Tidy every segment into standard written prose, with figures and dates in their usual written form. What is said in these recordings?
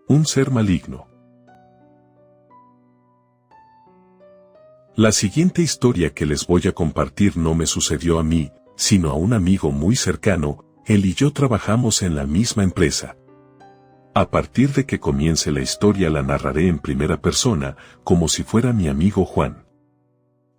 Un ser maligno. La siguiente historia que les voy a compartir no me sucedió a mí, sino a un amigo muy cercano. Él y yo trabajamos en la misma empresa. A partir de que comience la historia la narraré en primera persona, como si fuera mi amigo Juan.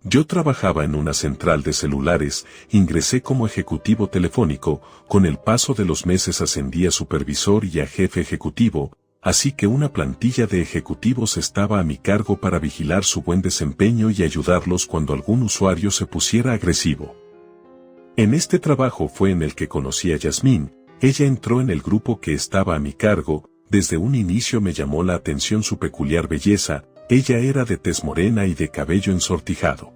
Yo trabajaba en una central de celulares, ingresé como ejecutivo telefónico, con el paso de los meses ascendí a supervisor y a jefe ejecutivo, así que una plantilla de ejecutivos estaba a mi cargo para vigilar su buen desempeño y ayudarlos cuando algún usuario se pusiera agresivo. En este trabajo fue en el que conocí a Yasmín. Ella entró en el grupo que estaba a mi cargo. Desde un inicio me llamó la atención su peculiar belleza. Ella era de tez morena y de cabello ensortijado.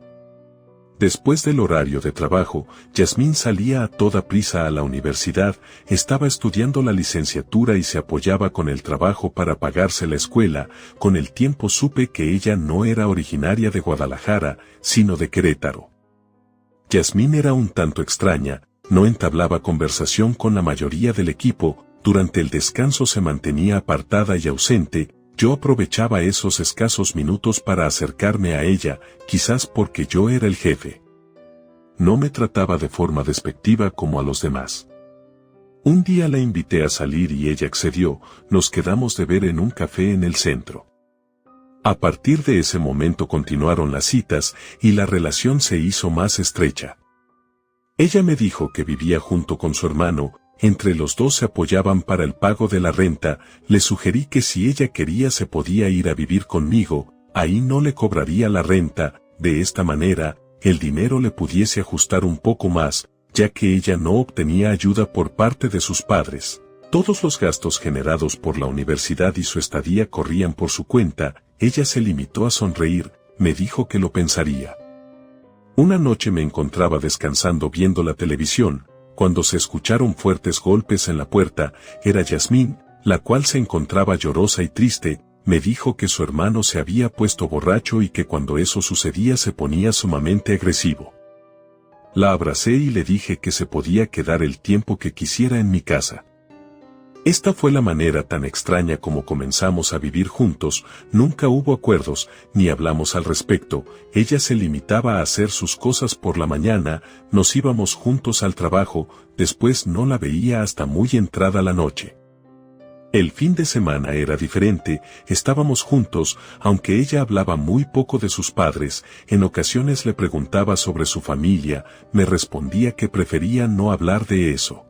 Después del horario de trabajo, Yasmín salía a toda prisa a la universidad, estaba estudiando la licenciatura y se apoyaba con el trabajo para pagarse la escuela. Con el tiempo supe que ella no era originaria de Guadalajara, sino de Querétaro. Yasmín era un tanto extraña, no entablaba conversación con la mayoría del equipo, durante el descanso se mantenía apartada y ausente. Yo aprovechaba esos escasos minutos para acercarme a ella, quizás porque yo era el jefe. No me trataba de forma despectiva como a los demás. Un día la invité a salir y ella accedió, nos quedamos de ver en un café en el centro. A partir de ese momento continuaron las citas y la relación se hizo más estrecha. Ella me dijo que vivía junto con su hermano. Entre los dos se apoyaban para el pago de la renta. Le sugerí que si ella quería se podía ir a vivir conmigo, ahí no le cobraría la renta, de esta manera, el dinero le pudiese ajustar un poco más, ya que ella no obtenía ayuda por parte de sus padres. Todos los gastos generados por la universidad y su estadía corrían por su cuenta. Ella se limitó a sonreír, me dijo que lo pensaría. Una noche me encontraba descansando viendo la televisión, cuando se escucharon fuertes golpes en la puerta. Era Yasmín, la cual se encontraba llorosa y triste. Me dijo que su hermano se había puesto borracho y que cuando eso sucedía se ponía sumamente agresivo. La abracé y le dije que se podía quedar el tiempo que quisiera en mi casa. Esta fue la manera tan extraña como comenzamos a vivir juntos. Nunca hubo acuerdos, ni hablamos al respecto. Ella se limitaba a hacer sus cosas por la mañana, nos íbamos juntos al trabajo, después no la veía hasta muy entrada la noche. El fin de semana era diferente, estábamos juntos, aunque ella hablaba muy poco de sus padres. En ocasiones le preguntaba sobre su familia, me respondía que prefería no hablar de eso.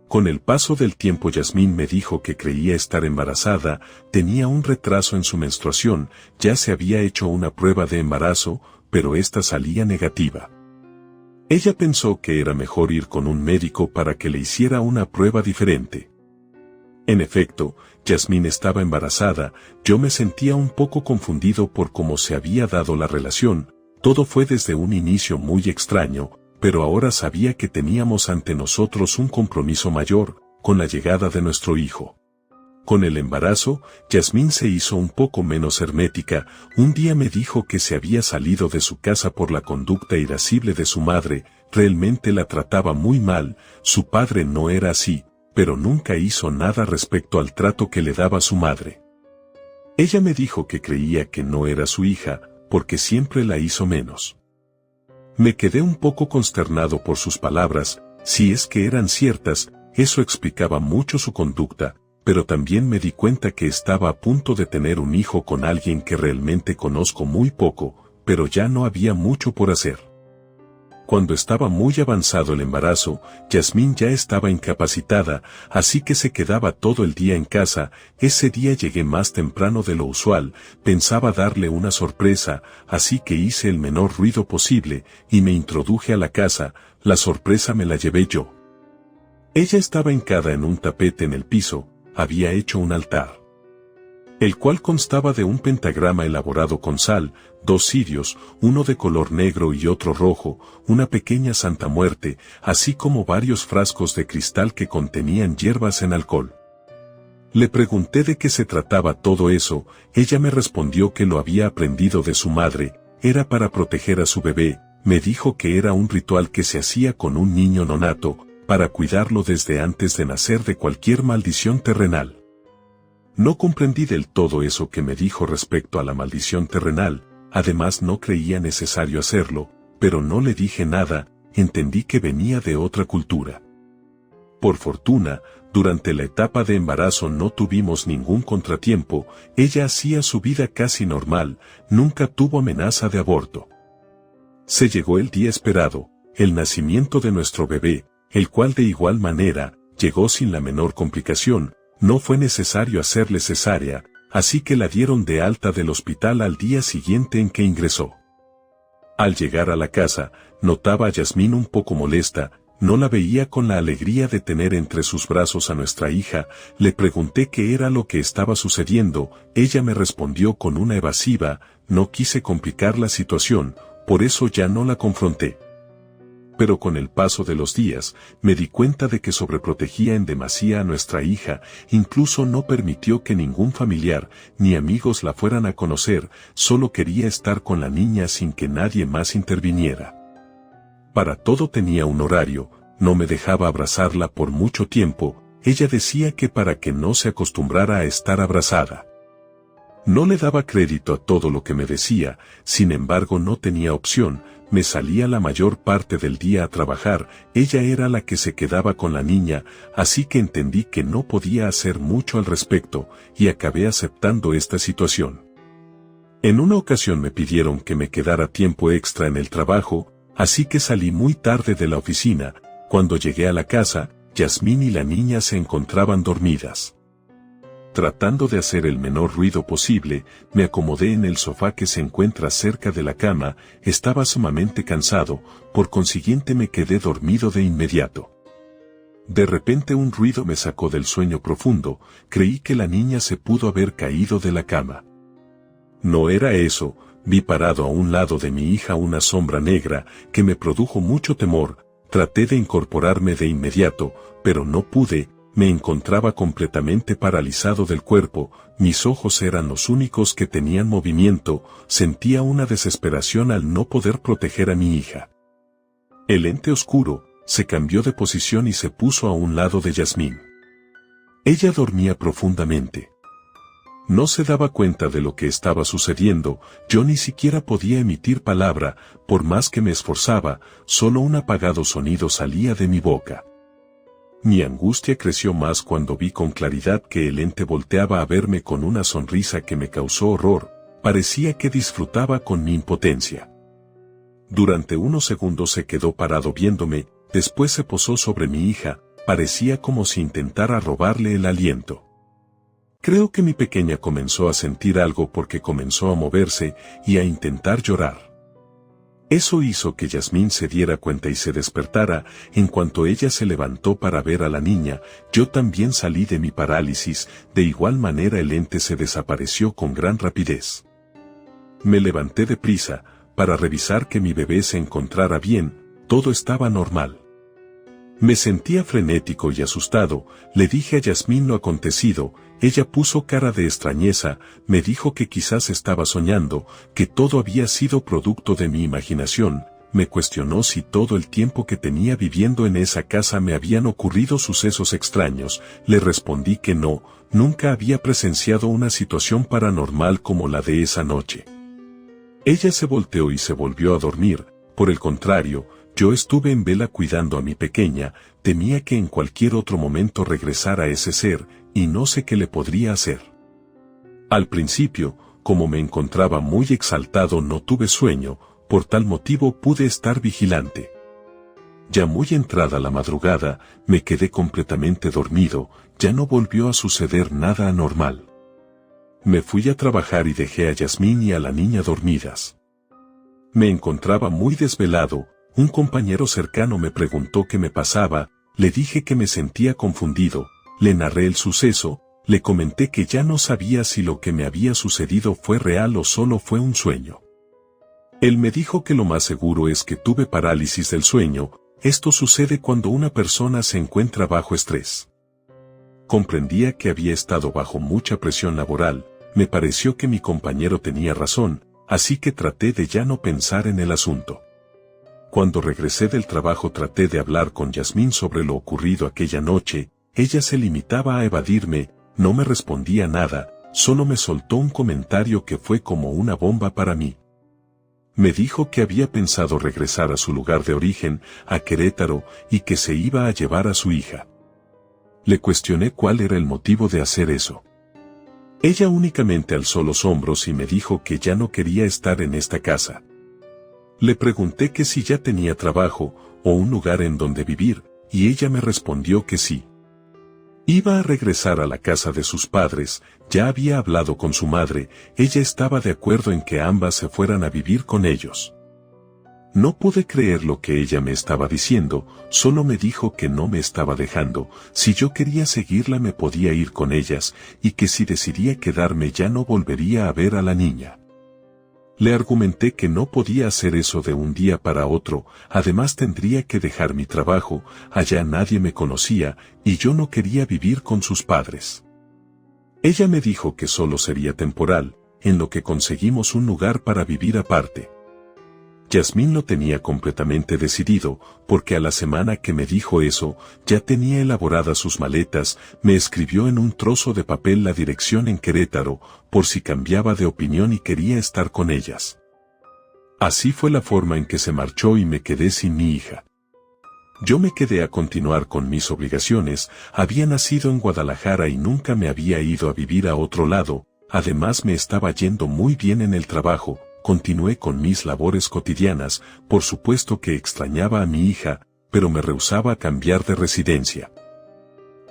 Con el paso del tiempo Yasmín me dijo que creía estar embarazada, tenía un retraso en su menstruación, ya se había hecho una prueba de embarazo, pero esta salía negativa. Ella pensó que era mejor ir con un médico para que le hiciera una prueba diferente. En efecto, Yasmín estaba embarazada. Yo me sentía un poco confundido por cómo se había dado la relación. Todo fue desde un inicio muy extraño, pero ahora sabía que teníamos ante nosotros un compromiso mayor, con la llegada de nuestro hijo. Con el embarazo, Yasmín se hizo un poco menos hermética. Un día me dijo que se había salido de su casa por la conducta irascible de su madre. Realmente la trataba muy mal. Su padre no era así, pero nunca hizo nada respecto al trato que le daba su madre. Ella me dijo que creía que no era su hija, porque siempre la hizo menos. Me quedé un poco consternado por sus palabras. Si es que eran ciertas, eso explicaba mucho su conducta, pero también me di cuenta que estaba a punto de tener un hijo con alguien que realmente conozco muy poco, pero ya no había mucho por hacer. Cuando estaba muy avanzado el embarazo, Yasmín ya estaba incapacitada, así que se quedaba todo el día en casa. Ese día llegué más temprano de lo usual, pensaba darle una sorpresa, así que hice el menor ruido posible, y me introduje a la casa. La sorpresa me la llevé yo. Ella estaba hincada en un tapete en el piso, había hecho un altar, el cual constaba de un pentagrama elaborado con sal, 2 cirios, uno de color negro y otro rojo, una pequeña Santa Muerte, así como varios frascos de cristal que contenían hierbas en alcohol. Le pregunté de qué se trataba todo eso. Ella me respondió que lo había aprendido de su madre, era para proteger a su bebé. Me dijo que era un ritual que se hacía con un niño nonato, para cuidarlo desde antes de nacer de cualquier maldición terrenal. No comprendí del todo eso que me dijo respecto a la maldición terrenal, además no creía necesario hacerlo, pero no le dije nada, entendí que venía de otra cultura. Por fortuna, durante la etapa de embarazo no tuvimos ningún contratiempo, ella hacía su vida casi normal, nunca tuvo amenaza de aborto. Se llegó el día esperado, el nacimiento de nuestro bebé, el cual de igual manera, llegó sin la menor complicación, no fue necesario hacerle cesárea, así que la dieron de alta del hospital al día siguiente en que ingresó. Al llegar a la casa, notaba a Yasmín un poco molesta, no la veía con la alegría de tener entre sus brazos a nuestra hija, le pregunté qué era lo que estaba sucediendo, ella me respondió con una evasiva, no quise complicar la situación, por eso ya no la confronté. Pero con el paso de los días, me di cuenta de que sobreprotegía en demasía a nuestra hija, incluso no permitió que ningún familiar ni amigos la fueran a conocer, solo quería estar con la niña sin que nadie más interviniera. Para todo tenía un horario, no me dejaba abrazarla por mucho tiempo, ella decía que para que no se acostumbrara a estar abrazada. No le daba crédito a todo lo que me decía, sin embargo no tenía opción, me salía la mayor parte del día a trabajar, ella era la que se quedaba con la niña, así que entendí que no podía hacer mucho al respecto, y acabé aceptando esta situación. En una ocasión me pidieron que me quedara tiempo extra en el trabajo, así que salí muy tarde de la oficina, cuando llegué a la casa, Yasmín y la niña se encontraban dormidas. Tratando de hacer el menor ruido posible, me acomodé en el sofá que se encuentra cerca de la cama, estaba sumamente cansado, por consiguiente me quedé dormido de inmediato. De repente un ruido me sacó del sueño profundo, creí que la niña se pudo haber caído de la cama. No era eso, vi parado a un lado de mi hija una sombra negra, que me produjo mucho temor, traté de incorporarme de inmediato, pero no pude. Me encontraba completamente paralizado del cuerpo, mis ojos eran los únicos que tenían movimiento, sentía una desesperación al no poder proteger a mi hija. El ente oscuro se cambió de posición y se puso a un lado de Yasmín. Ella dormía profundamente. No se daba cuenta de lo que estaba sucediendo, yo ni siquiera podía emitir palabra, por más que me esforzaba, solo un apagado sonido salía de mi boca. Mi angustia creció más cuando vi con claridad que el ente volteaba a verme con una sonrisa que me causó horror, parecía que disfrutaba con mi impotencia. Durante unos segundos se quedó parado viéndome, después se posó sobre mi hija, parecía como si intentara robarle el aliento. Creo que mi pequeña comenzó a sentir algo porque comenzó a moverse y a intentar llorar. Eso hizo que Yasmín se diera cuenta y se despertara. En cuanto ella se levantó para ver a la niña, yo también salí de mi parálisis, de igual manera el ente se desapareció con gran rapidez. Me levanté deprisa, para revisar que mi bebé se encontrara bien, todo estaba normal. Me sentía frenético y asustado, le dije a Yasmín lo acontecido, ella puso cara de extrañeza, me dijo que quizás estaba soñando, que todo había sido producto de mi imaginación, me cuestionó si todo el tiempo que tenía viviendo en esa casa me habían ocurrido sucesos extraños, le respondí que no, nunca había presenciado una situación paranormal como la de esa noche. Ella se volteó y se volvió a dormir, por el contrario, yo estuve en vela cuidando a mi pequeña, temía que en cualquier otro momento regresara ese ser, y no sé qué le podría hacer. Al principio, como me encontraba muy exaltado no tuve sueño, por tal motivo pude estar vigilante. Ya muy entrada la madrugada, me quedé completamente dormido, ya no volvió a suceder nada anormal. Me fui a trabajar y dejé a Yasmín y a la niña dormidas. Me encontraba muy desvelado. Un compañero cercano me preguntó qué me pasaba, le dije que me sentía confundido, le narré el suceso, le comenté que ya no sabía si lo que me había sucedido fue real o solo fue un sueño. Él me dijo que lo más seguro es que tuve parálisis del sueño, esto sucede cuando una persona se encuentra bajo estrés. Comprendía que había estado bajo mucha presión laboral, me pareció que mi compañero tenía razón, así que traté de ya no pensar en el asunto. Cuando regresé del trabajo traté de hablar con Yasmín sobre lo ocurrido aquella noche, ella se limitaba a evadirme, no me respondía nada, solo me soltó un comentario que fue como una bomba para mí. Me dijo que había pensado regresar a su lugar de origen, a Querétaro, y que se iba a llevar a su hija. Le cuestioné cuál era el motivo de hacer eso. Ella únicamente alzó los hombros y me dijo que ya no quería estar en esta casa. Le pregunté que si ya tenía trabajo o un lugar en donde vivir, y ella me respondió que sí. Iba a regresar a la casa de sus padres, ya había hablado con su madre, ella estaba de acuerdo en que ambas se fueran a vivir con ellos. No pude creer lo que ella me estaba diciendo, solo me dijo que no me estaba dejando, si yo quería seguirla me podía ir con ellas, y que si decidía quedarme ya no volvería a ver a la niña. Le argumenté que no podía hacer eso de un día para otro, además tendría que dejar mi trabajo, allá nadie me conocía, y yo no quería vivir con sus padres. Ella me dijo que solo sería temporal, en lo que conseguimos un lugar para vivir aparte. Yasmín lo tenía completamente decidido, porque a la semana que me dijo eso, ya tenía elaboradas sus maletas, me escribió en un trozo de papel la dirección en Querétaro, por si cambiaba de opinión y quería estar con ellas. Así fue la forma en que se marchó y me quedé sin mi hija. Yo me quedé a continuar con mis obligaciones, había nacido en Guadalajara y nunca me había ido a vivir a otro lado, además me estaba yendo muy bien en el trabajo. Continué con mis labores cotidianas, por supuesto que extrañaba a mi hija, pero me rehusaba a cambiar de residencia.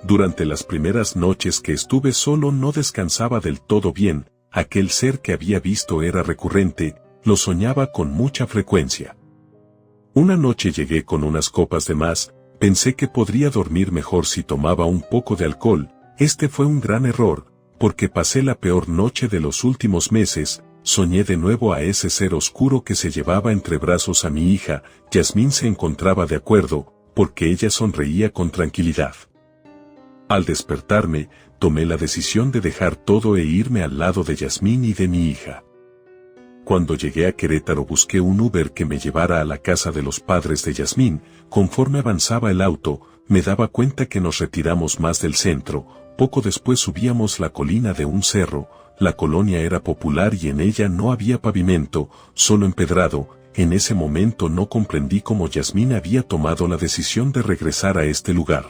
Durante las primeras noches que estuve solo no descansaba del todo bien, aquel ser que había visto era recurrente, lo soñaba con mucha frecuencia. Una noche llegué con unas copas de más, pensé que podría dormir mejor si tomaba un poco de alcohol, este fue un gran error, porque pasé la peor noche de los últimos meses. Soñé de nuevo a ese ser oscuro que se llevaba entre brazos a mi hija, Yasmín se encontraba de acuerdo, porque ella sonreía con tranquilidad. Al despertarme, tomé la decisión de dejar todo e irme al lado de Yasmín y de mi hija. Cuando llegué a Querétaro busqué un Uber que me llevara a la casa de los padres de Yasmín, conforme avanzaba el auto, me daba cuenta que nos retiramos más del centro, poco después subíamos la colina de un cerro. La colonia era popular y en ella no había pavimento, solo empedrado. En ese momento no comprendí cómo Yasmín había tomado la decisión de regresar a este lugar.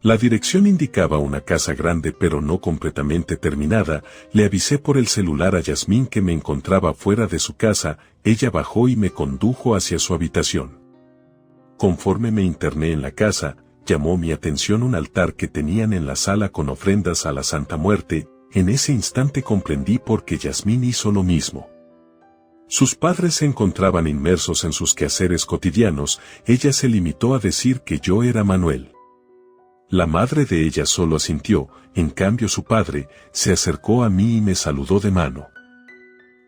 La dirección indicaba una casa grande pero no completamente terminada, le avisé por el celular a Yasmín que me encontraba fuera de su casa, ella bajó y me condujo hacia su habitación. Conforme me interné en la casa, llamó mi atención un altar que tenían en la sala con ofrendas a la Santa Muerte. En ese instante comprendí por qué Yasmín hizo lo mismo. Sus padres se encontraban inmersos en sus quehaceres cotidianos, ella se limitó a decir que yo era Manuel. La madre de ella solo asintió, en cambio su padre se acercó a mí y me saludó de mano.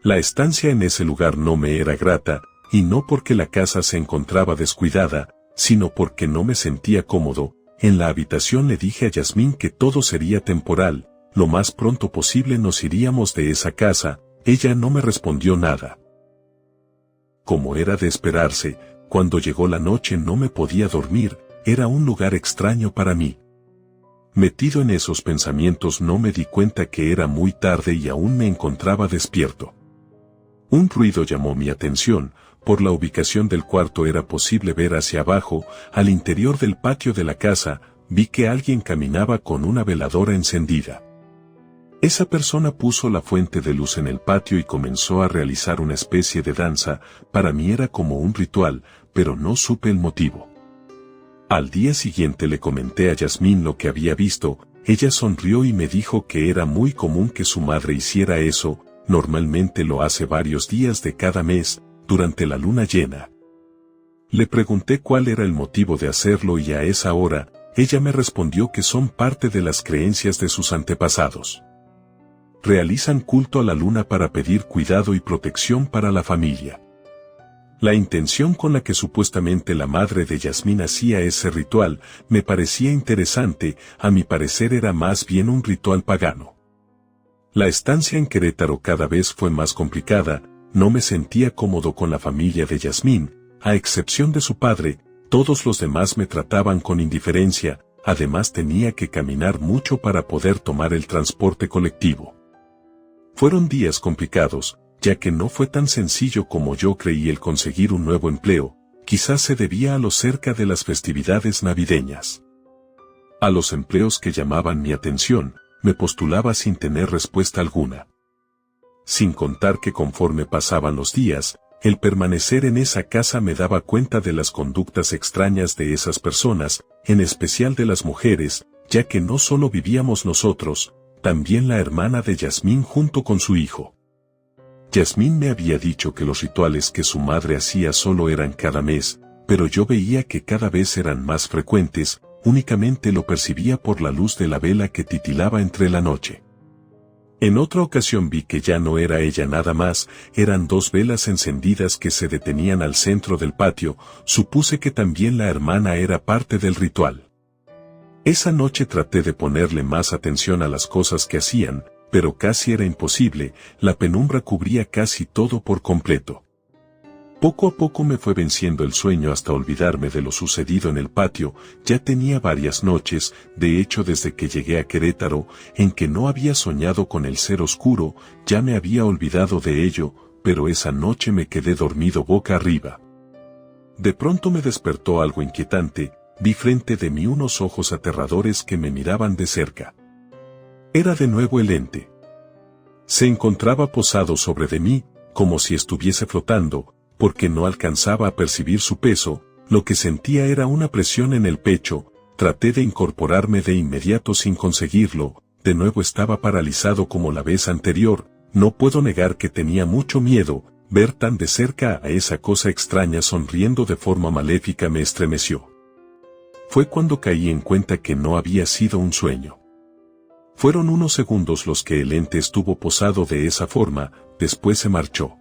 La estancia en ese lugar no me era grata, y no porque la casa se encontraba descuidada, sino porque no me sentía cómodo. En la habitación le dije a Yasmín que todo sería temporal, lo más pronto posible nos iríamos de esa casa, ella no me respondió nada. Como era de esperarse, cuando llegó la noche no me podía dormir, era un lugar extraño para mí. Metido en esos pensamientos no me di cuenta que era muy tarde y aún me encontraba despierto. Un ruido llamó mi atención, por la ubicación del cuarto era posible ver hacia abajo, al interior del patio de la casa, vi que alguien caminaba con una veladora encendida. Esa persona puso la fuente de luz en el patio y comenzó a realizar una especie de danza, para mí era como un ritual, pero no supe el motivo. Al día siguiente le comenté a Yasmín lo que había visto, ella sonrió y me dijo que era muy común que su madre hiciera eso, normalmente lo hace varios días de cada mes, durante la luna llena. Le pregunté cuál era el motivo de hacerlo y a esa hora, ella me respondió que son parte de las creencias de sus antepasados. Realizan culto a la luna para pedir cuidado y protección para la familia. La intención con la que supuestamente la madre de Yasmín hacía ese ritual me parecía interesante, a mi parecer era más bien un ritual pagano. La estancia en Querétaro cada vez fue más complicada, no me sentía cómodo con la familia de Yasmín, a excepción de su padre, todos los demás me trataban con indiferencia, además tenía que caminar mucho para poder tomar el transporte colectivo. Fueron días complicados, ya que no fue tan sencillo como yo creí el conseguir un nuevo empleo, quizás se debía a lo cerca de las festividades navideñas. A los empleos que llamaban mi atención, me postulaba sin tener respuesta alguna. Sin contar que conforme pasaban los días, el permanecer en esa casa me daba cuenta de las conductas extrañas de esas personas, en especial de las mujeres, ya que no solo vivíamos nosotros, también la hermana de Yasmín junto con su hijo. Yasmín me había dicho que los rituales que su madre hacía solo eran cada mes, pero yo veía que cada vez eran más frecuentes, únicamente lo percibía por la luz de la vela que titilaba entre la noche. En otra ocasión vi que ya no era ella nada más, eran 2 velas encendidas que se detenían al centro del patio, supuse que también la hermana era parte del ritual. Esa noche traté de ponerle más atención a las cosas que hacían, pero casi era imposible, la penumbra cubría casi todo por completo. Poco a poco me fue venciendo el sueño hasta olvidarme de lo sucedido en el patio, ya tenía varias noches, de hecho desde que llegué a Querétaro, en que no había soñado con el ser oscuro, ya me había olvidado de ello, pero esa noche me quedé dormido boca arriba. De pronto me despertó algo inquietante, vi frente de mí unos ojos aterradores que me miraban de cerca. Era de nuevo el ente. Se encontraba posado sobre de mí, como si estuviese flotando, porque no alcanzaba a percibir su peso, lo que sentía era una presión en el pecho, traté de incorporarme de inmediato sin conseguirlo, de nuevo estaba paralizado como la vez anterior, no puedo negar que tenía mucho miedo, ver tan de cerca a esa cosa extraña sonriendo de forma maléfica me estremeció. Fue cuando caí en cuenta que no había sido un sueño. Fueron unos segundos los que el ente estuvo posado de esa forma, después se marchó.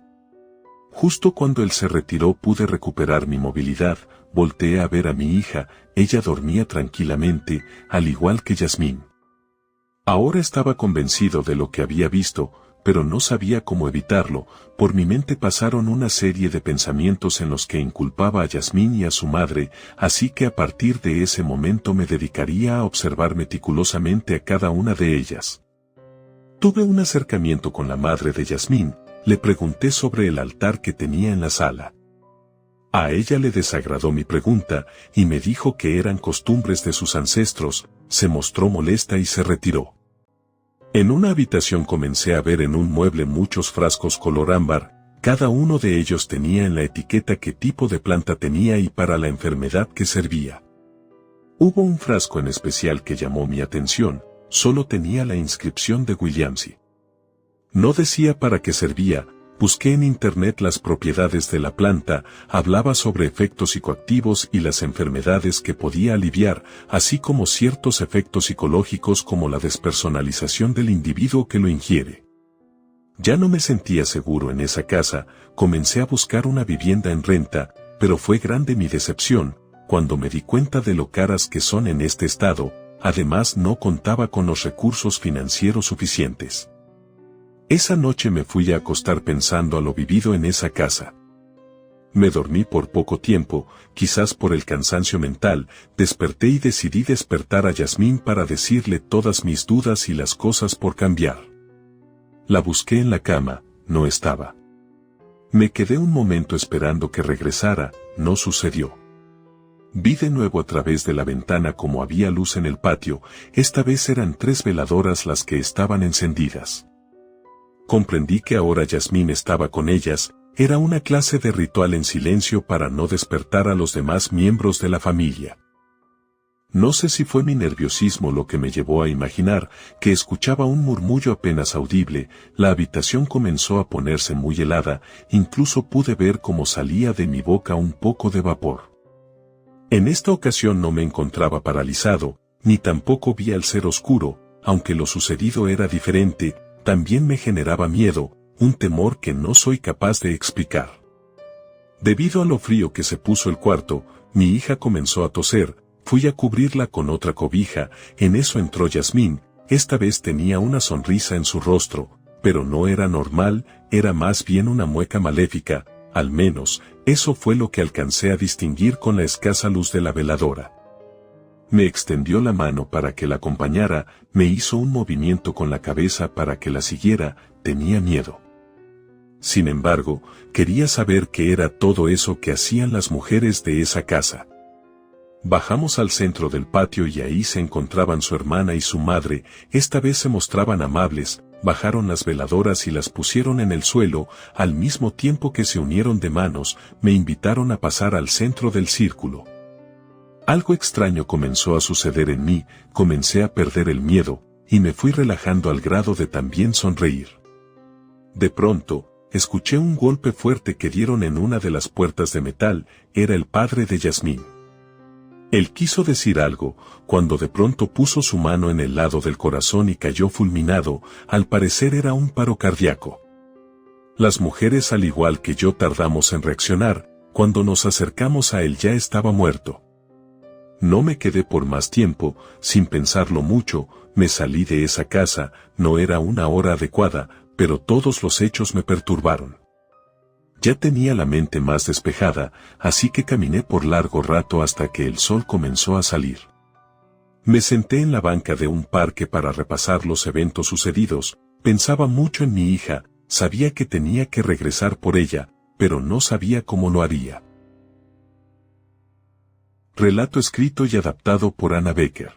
Justo cuando él se retiró pude recuperar mi movilidad, volteé a ver a mi hija, ella dormía tranquilamente, al igual que Yasmín. Ahora estaba convencido de lo que había visto, pero no sabía cómo evitarlo, por mi mente pasaron una serie de pensamientos en los que inculpaba a Yasmín y a su madre, así que a partir de ese momento me dedicaría a observar meticulosamente a cada una de ellas. Tuve un acercamiento con la madre de Yasmín, le pregunté sobre el altar que tenía en la sala. A ella le desagradó mi pregunta, y me dijo que eran costumbres de sus ancestros, se mostró molesta y se retiró. En una habitación comencé a ver en un mueble muchos frascos color ámbar, cada uno de ellos tenía en la etiqueta qué tipo de planta tenía y para la enfermedad que servía. Hubo un frasco en especial que llamó mi atención, solo tenía la inscripción de Williamsy. No decía para qué servía, busqué en internet las propiedades de la planta, hablaba sobre efectos psicoactivos y las enfermedades que podía aliviar, así como ciertos efectos psicológicos como la despersonalización del individuo que lo ingiere. Ya no me sentía seguro en esa casa, comencé a buscar una vivienda en renta, pero fue grande mi decepción, cuando me di cuenta de lo caras que son en este estado, además no contaba con los recursos financieros suficientes. Esa noche me fui a acostar pensando a lo vivido en esa casa. Me dormí por poco tiempo, quizás por el cansancio mental, desperté y decidí despertar a Yasmín para decirle todas mis dudas y las cosas por cambiar. La busqué en la cama, no estaba. Me quedé un momento esperando que regresara, no sucedió. Vi de nuevo a través de la ventana como había luz en el patio, esta vez eran 3 veladoras las que estaban encendidas. Comprendí que ahora Yasmín estaba con ellas, era una clase de ritual en silencio para no despertar a los demás miembros de la familia. No sé si fue mi nerviosismo lo que me llevó a imaginar que escuchaba un murmullo apenas audible, la habitación comenzó a ponerse muy helada, incluso pude ver cómo salía de mi boca un poco de vapor. En esta ocasión no me encontraba paralizado, ni tampoco vi al ser oscuro, aunque lo sucedido era diferente, también me generaba miedo, un temor que no soy capaz de explicar. Debido a lo frío que se puso el cuarto, mi hija comenzó a toser, fui a cubrirla con otra cobija, en eso entró Yasmín, esta vez tenía una sonrisa en su rostro, pero no era normal, era más bien una mueca maléfica, al menos, eso fue lo que alcancé a distinguir con la escasa luz de la veladora. Me extendió la mano para que la acompañara, me hizo un movimiento con la cabeza para que la siguiera, tenía miedo. Sin embargo, quería saber qué era todo eso que hacían las mujeres de esa casa. Bajamos al centro del patio y ahí se encontraban su hermana y su madre, esta vez se mostraban amables, bajaron las veladoras y las pusieron en el suelo, al mismo tiempo que se unieron de manos, me invitaron a pasar al centro del círculo. Algo extraño comenzó a suceder en mí, comencé a perder el miedo, y me fui relajando al grado de también sonreír. De pronto, escuché un golpe fuerte que dieron en una de las puertas de metal, era el padre de Yasmín. Él quiso decir algo, cuando de pronto puso su mano en el lado del corazón y cayó fulminado, al parecer era un paro cardíaco. Las mujeres al igual que yo tardamos en reaccionar, cuando nos acercamos a él ya estaba muerto. No me quedé por más tiempo, sin pensarlo mucho, me salí de esa casa, no era una hora adecuada, pero todos los hechos me perturbaron. Ya tenía la mente más despejada, así que caminé por largo rato hasta que el sol comenzó a salir. Me senté en la banca de un parque para repasar los eventos sucedidos, pensaba mucho en mi hija, sabía que tenía que regresar por ella, pero no sabía cómo lo haría. Relato escrito y adaptado por Ana Becker.